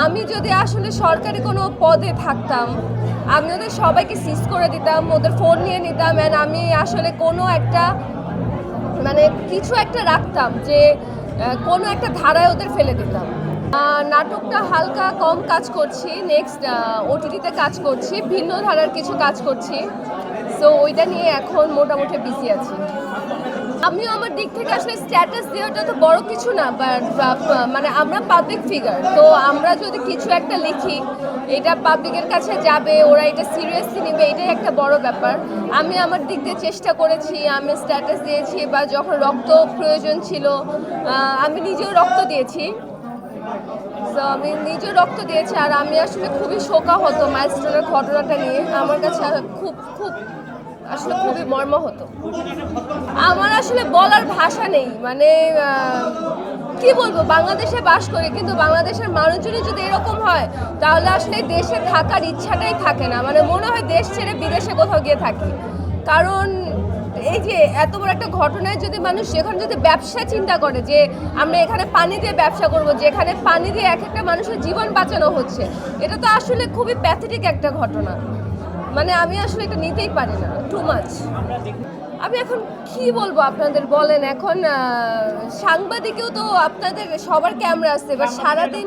আমি যদি আসলে সরকারি কোনো পদে থাকতাম, আমি ওদের সবাইকে সিজ করে দিতাম, ওদের ফোন নিয়ে নিতাম, অ্যান্ড আমি আসলে কোনো একটা মানে কিছু একটা রাখতাম যে কোনো একটা ধারায় ওদের ফেলে দিতাম। নাটকটা হালকা কম কাজ করছি, নেক্সট ওটিটিতে কাজ করছি, ভিন্ন ধারার কিছু কাজ করছি। সো ওইটা নিয়ে এখন মোটামুটি বিজি আছি। আমিও আমার দিক থেকে আসলে স্ট্যাটাস দেওয়াটা তো বড় কিছু না, বাট মানে আমরা পাবলিক ফিগার, তো আমরা যদি কিছু একটা লিখি এটা পাবলিকের কাছে যাবে, ওরা এটা সিরিয়াসলি নেবে, এটাই একটা বড় ব্যাপার। আমি আমার দিক দিয়ে চেষ্টা করেছি, আমি স্ট্যাটাস দিয়েছি, বা যখন রক্ত প্রয়োজন ছিল আমি নিজেও রক্ত দিয়েছি। তো আমি নিজেও রক্ত দিয়েছি, আর আমি আসলে খুবই শোকাহত মাইলস্টোনের ঘটনাটা নিয়ে। আমার কাছে খুব খুব আসলে খুবই মর্মাহত। আমার আসলে বলার ভাষা নেই, মানে কি বলবো, বাংলাদেশে বাস করি, কিন্তু বাংলাদেশের মানুষজনই যদি এরকম হয় তাহলে আসলে দেশে থাকার ইচ্ছাটাই থাকে না, মানে মনে হয় দেশ ছেড়ে বিদেশে কোথাও গিয়ে থাকি। কারণ এই যে এত বড় একটা ঘটনায় যদি মানুষ যেখানে যদি ব্যবসা চিন্তা করে যে আমরা এখানে পানি দিয়ে ব্যবসা করব, যেখানে পানি দিয়ে এক একটা মানুষের জীবন বাঁচানো হচ্ছে, এটা তো আসলে খুবই প্যাথেটিক একটা ঘটনা। মানে আমি আসলে এটা নিতেই পারি না, টু মাচ। আমি এখন কি বলবো আপনাদের, বলেন। এখন সাংবাদিকেও তো আপনাদের সবার ক্যামেরা আছে, এবার সারাদিন।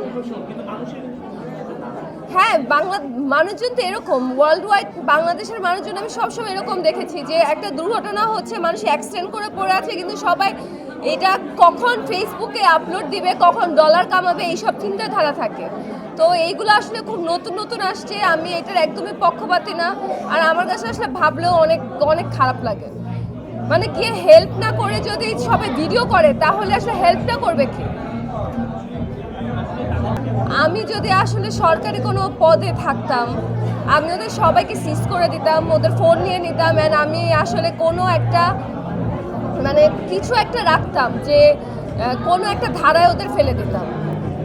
হ্যাঁ, মানুষজন তো এরকম ওয়ার্ল্ড ওয়াইড, বাংলাদেশের মানুষজন আমি সবসময় এরকম দেখেছি যে একটা দুর্ঘটনা হচ্ছে, মানুষ অ্যাক্সিডেন্ট করে পড়ে আছে, কিন্তু সবাই এটা কখন ফেসবুকে আপলোড দিবে, কখন ডলার কামাবে, এইসব চিন্তাধারা থাকে। তো এইগুলো আসলে খুব নতুন নতুন আসছে, আমি এটার একদমই পক্ষপাতী না। আর আমার কাছে আসলে ভাবলেও অনেক অনেক খারাপ লাগে, মানে গিয়ে হেল্প না করে যদি সবাই ভিডিও করে তাহলে আসলে হেল্পটা করবে কি? আমি যদি আসলে সরকারি কোনো পদে থাকতাম, আমি ওদের সবাইকে সিজ করে দিতাম, ওদের ফোন নিয়ে নিতাম, অ্যান্ড আমি আসলে কোনো একটা মানে কিছু একটা রাখতাম যে কোনো একটা ধারায় ওদের ফেলে দিতাম।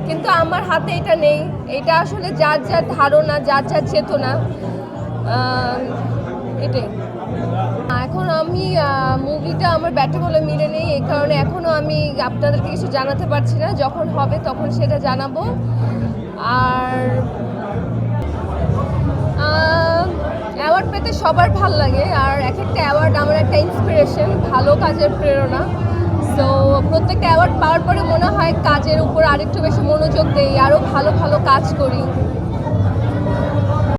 কিন্তু আমার হাতে এটা নেই, এটা আসলে যার যার ধারণা, যার যার চেতনা, এটাই। এখন আমি মুভিটা আমার ব্যাটে বলে মিলে নেই, এই কারণে এখনও আমি আপনাদেরকে কিছু জানাতে পারছি না। যখন হবে তখন সেটা জানাবো। আর অ্যাওয়ার্ড পেতে সবার ভাল লাগে, আর এক একটা অ্যাওয়ার্ড আমার একটা ইন্সপিরেশন, ভালো কাজের প্রেরণা। সো প্রত্যেকটা অ্যাওয়ার্ড পাওয়ার পরে মনে হয় কাজের উপর আরেকটু বেশি মনোযোগ দেই, আরও ভালো ভালো কাজ করি।